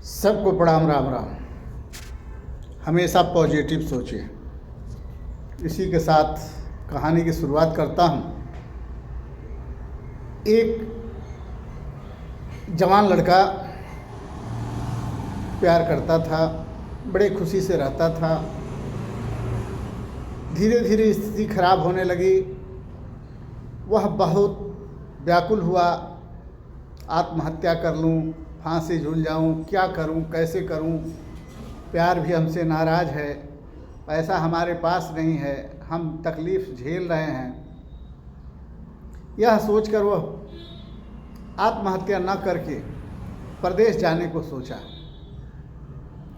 सबको प्रणाम, राम राम। हमेशा पॉजिटिव सोचिए। इसी के साथ कहानी की शुरुआत करता हूँ। एक जवान लड़का प्यार करता था, बड़े खुशी से रहता था। धीरे धीरे स्थिति खराब होने लगी। वह बहुत व्याकुल हुआ, आत्महत्या कर लूँ, फांसी झूल जाऊँ, क्या करूँ, कैसे करूँ। प्यार भी हमसे नाराज़ है, पैसा हमारे पास नहीं है, हम तकलीफ़ झेल रहे हैं। यह सोचकर वह आत्महत्या न करके प्रदेश जाने को सोचा।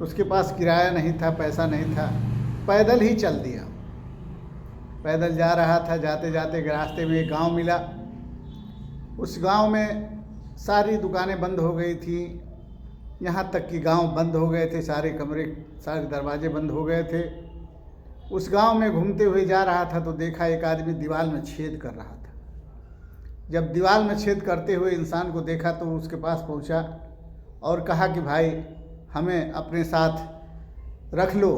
उसके पास किराया नहीं था, पैसा नहीं था, पैदल ही चल दिया। पैदल जा रहा था, जाते जाते रास्ते में एक गांव मिला। उस गांव में सारी दुकानें बंद हो गई थी, यहाँ तक कि गांव बंद हो गए थे, सारे कमरे, सारे दरवाजे बंद हो गए थे। उस गांव में घूमते हुए जा रहा था तो देखा एक आदमी दीवार में छेद कर रहा था। जब दीवार में छेद करते हुए इंसान को देखा तो उसके पास पहुंचा और कहा कि भाई, हमें अपने साथ रख लो,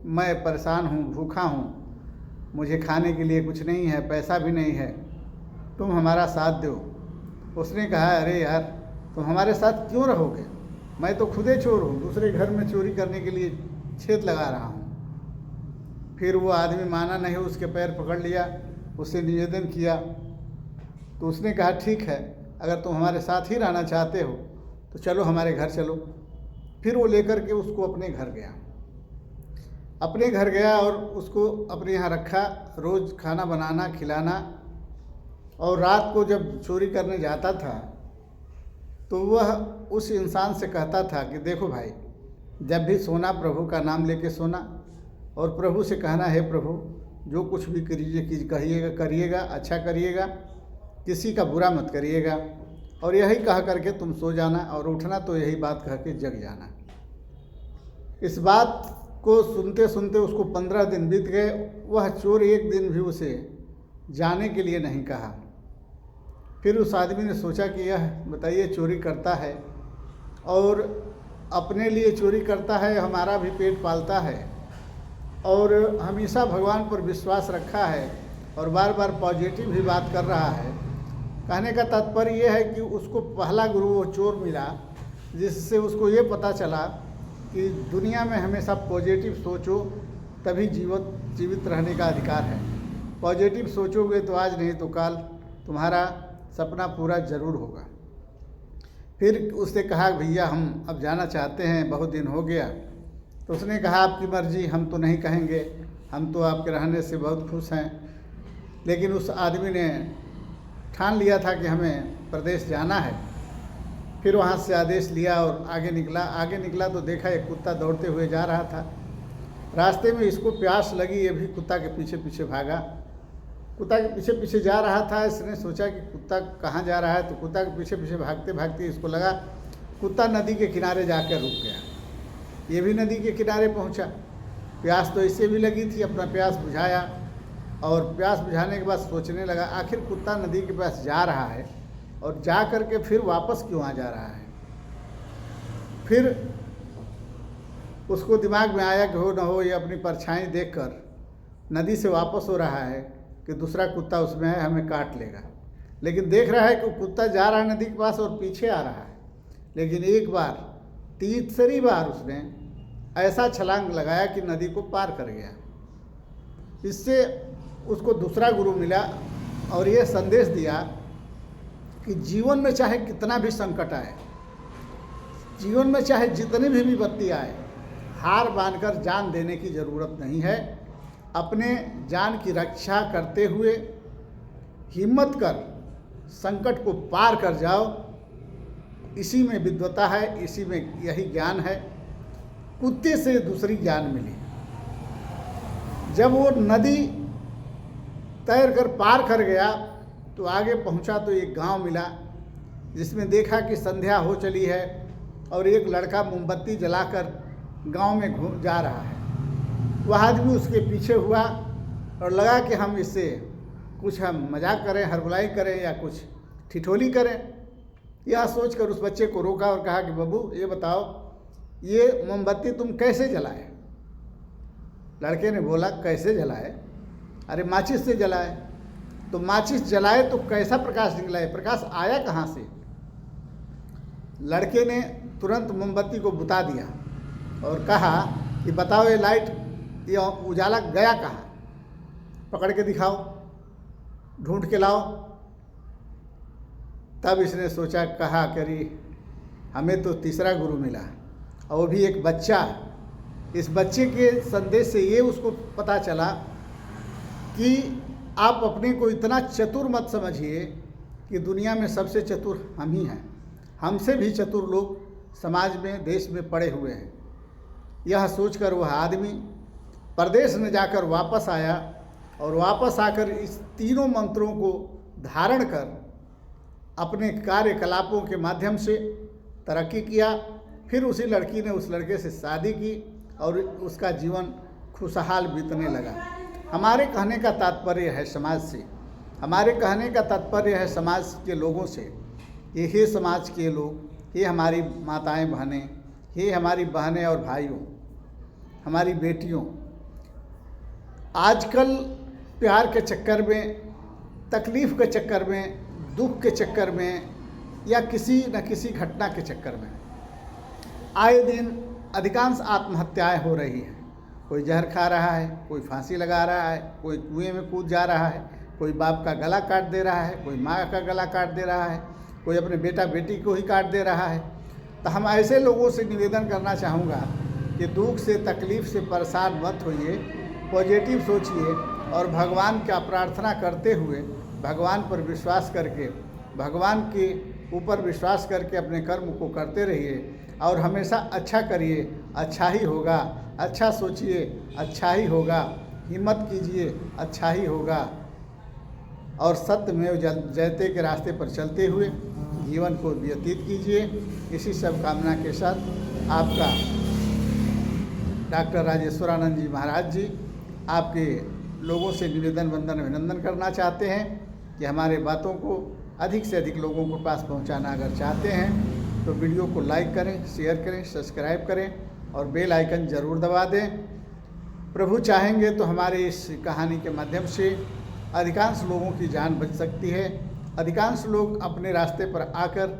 मैं परेशान हूँ, भूखा हूँ, मुझे खाने के लिए कुछ नहीं है, पैसा भी नहीं है, तुम हमारा साथ दो। उसने कहा, अरे यार, तुम हमारे साथ क्यों रहोगे? मैं तो खुदे चोर हूँ, दूसरे घर में चोरी करने के लिए छेद लगा रहा हूँ। फिर वो आदमी माना नहीं, उसके पैर पकड़ लिया, उससे निवेदन किया। तो उसने कहा, ठीक है, अगर तुम हमारे साथ ही रहना चाहते हो तो चलो, हमारे घर चलो। फिर वो लेकर के उसको अपने घर गया। अपने घर गया और उसको अपने यहाँ रखा, रोज़ खाना बनाना, खिलाना। और रात को जब चोरी करने जाता था तो वह उस इंसान से कहता था कि देखो भाई, जब भी सोना प्रभु का नाम लेके सोना और प्रभु से कहना है, प्रभु जो कुछ भी करिएगा करिएगा, अच्छा करिएगा, किसी का बुरा मत करिएगा। और यही कह करके तुम सो जाना और उठना तो यही बात कह के जग जाना। इस बात को सुनते सुनते उसको 15 दिन बीत गए। वह चोर एक दिन भी उसे जाने के लिए नहीं कहा। फिर उस आदमी ने सोचा कि यह बताइए, चोरी करता है और अपने लिए चोरी करता है, हमारा भी पेट पालता है और हमेशा भगवान पर विश्वास रखा है और बार बार पॉजिटिव भी बात कर रहा है। कहने का तात्पर्य यह है कि उसको पहला गुरु वो चोर मिला, जिससे उसको ये पता चला कि दुनिया में हमेशा पॉजिटिव सोचो, तभी जीवित रहने का अधिकार है। पॉजिटिव सोचोगे तो आज नहीं तो कल तुम्हारा सपना पूरा ज़रूर होगा। फिर उसने कहा, भैया हम अब जाना चाहते हैं, बहुत दिन हो गया। तो उसने कहा, आपकी मर्ज़ी, हम तो नहीं कहेंगे, हम तो आपके रहने से बहुत खुश हैं। लेकिन उस आदमी ने ठान लिया था कि हमें प्रदेश जाना है। फिर वहाँ से आदेश लिया और आगे निकला तो देखा एक कुत्ता दौड़ते हुए जा रहा था। रास्ते में इसको प्यास लगी, ये भी कुत्ता के पीछे पीछे भागा। कुत्ता के पीछे पीछे जा रहा था। इसने सोचा कि कुत्ता कहाँ जा रहा है, तो कुत्ता के पीछे पीछे भागते भागते इसको लगा कुत्ता नदी के किनारे जाकर रुक गया। ये भी नदी के किनारे पहुँचा। प्यास तो इससे भी लगी थी, अपना प्यास बुझाया और प्यास बुझाने के बाद सोचने लगा, आखिर कुत्ता नदी के पास जा रहा है और जा कर के फिर वापस क्यों आ जा रहा है। फिर उसको दिमाग में आया कि हो न हो ये अपनी परछाई देखकर नदी से वापस हो रहा है कि दूसरा कुत्ता उसमें है, हमें काट लेगा। लेकिन देख रहा है कि कुत्ता जा रहा है नदी के पास और पीछे आ रहा है। लेकिन एक बार, तीसरी बार उसने ऐसा छलांग लगाया कि नदी को पार कर गया। इससे उसको दूसरा गुरु मिला और ये संदेश दिया कि जीवन में चाहे कितना भी संकट आए, जीवन में चाहे जितनी भी विपत्ति आए, हार मानकर जान देने की ज़रूरत नहीं है। अपने जान की रक्षा करते हुए हिम्मत कर संकट को पार कर जाओ। इसी में विद्वता है, इसी में यही ज्ञान है। कुत्ते से दूसरी ज्ञान मिली। जब वो नदी तैर कर पार कर गया तो आगे पहुंचा तो एक गांव मिला, जिसमें देखा कि संध्या हो चली है और एक लड़का मोमबत्ती जलाकर गांव में घूम जा रहा है। वह आदमी उसके पीछे हुआ और लगा कि हम इससे कुछ मजाक करें, हरबुलाई करें या कुछ ठिठोली करें। यह सोचकर उस बच्चे को रोका और कहा कि बाबू, ये बताओ ये मोमबत्ती तुम कैसे जलाए? लड़के ने बोला, कैसे जलाए? अरे माचिस से जलाए। तो माचिस जलाए तो कैसा प्रकाश निकला है? प्रकाश आया कहाँ से? लड़के ने तुरंत मोमबत्ती को बुता दिया और कहा कि बताओ ये लाइट, ये उजाला गया कहाँ? पकड़ के दिखाओ, ढूंढ के लाओ। तब इसने सोचा, कहा करी हमें तो तीसरा गुरु मिला और वो भी एक बच्चा। इस बच्चे के संदेश से ये उसको पता चला कि आप अपने को इतना चतुर मत समझिए कि दुनिया में सबसे चतुर हम ही हैं। हमसे भी चतुर लोग समाज में, देश में पड़े हुए हैं। यह सोचकर वह आदमी परदेश में जाकर वापस आया और वापस आकर इस तीनों मंत्रों को धारण कर अपने कार्यकलापों के माध्यम से तरक्की किया। फिर उसी लड़की ने उस लड़के से शादी की और उसका जीवन खुशहाल बीतने लगा। हमारे कहने का तात्पर्य है समाज से, हमारे कहने का तात्पर्य है समाज के लोगों से, ये हे समाज के लोग, हे हमारी माताएं बहनें, हे हमारी बहनें और भाइयों, हमारी बेटियों, आजकल प्यार के चक्कर में, तकलीफ़ के चक्कर में, दुख के चक्कर में या किसी न किसी घटना के चक्कर में आए दिन अधिकांश आत्महत्याएं हो रही हैं। कोई जहर खा रहा है, कोई फांसी लगा रहा है, कोई कुएं में कूद जा रहा है, कोई बाप का गला काट दे रहा है, कोई माँ का गला काट दे रहा है, कोई अपने बेटा बेटी को ही काट दे रहा है। तो हम ऐसे लोगों से निवेदन करना चाहूँगा कि दुख से, तकलीफ़ से परेशान मत होइए, पॉजिटिव सोचिए और भगवान का प्रार्थना करते हुए, भगवान पर विश्वास करके, भगवान के ऊपर विश्वास करके अपने कर्म को करते रहिए और हमेशा अच्छा करिए, अच्छा ही होगा। अच्छा सोचिए, अच्छा ही होगा। हिम्मत कीजिए, अच्छा ही होगा। और सत्यमेव जयते के रास्ते पर चलते हुए जीवन को व्यतीत कीजिए। इसी सब कामना के साथ आपका डॉक्टर राजेश्वरानंद जी महाराज जी आपके लोगों से निवेदन, वंदन, अभिनंदन करना चाहते हैं कि हमारे बातों को अधिक से अधिक लोगों के पास पहुंचाना अगर चाहते हैं तो वीडियो को लाइक करें, शेयर करें, सब्सक्राइब करें और बेल आइकन ज़रूर दबा दें। प्रभु चाहेंगे तो हमारे इस कहानी के माध्यम से अधिकांश लोगों की जान बच सकती है। अधिकांश लोग अपने रास्ते पर आकर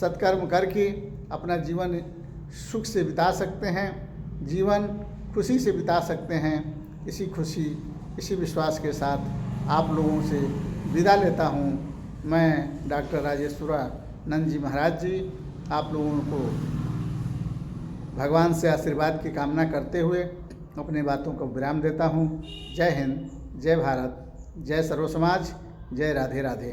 सत्कर्म करके अपना जीवन सुख से बिता सकते हैं, जीवन खुशी से बिता सकते हैं। इसी खुशी, इसी विश्वास के साथ आप लोगों से विदा लेता हूँ। मैं डॉक्टर राजेश्वरानंद जी महाराज जी आप लोगों को भगवान से आशीर्वाद की कामना करते हुए अपने बातों को विराम देता हूँ। जय हिंद, जय भारत, जय सर्व समाज, जय राधे राधे।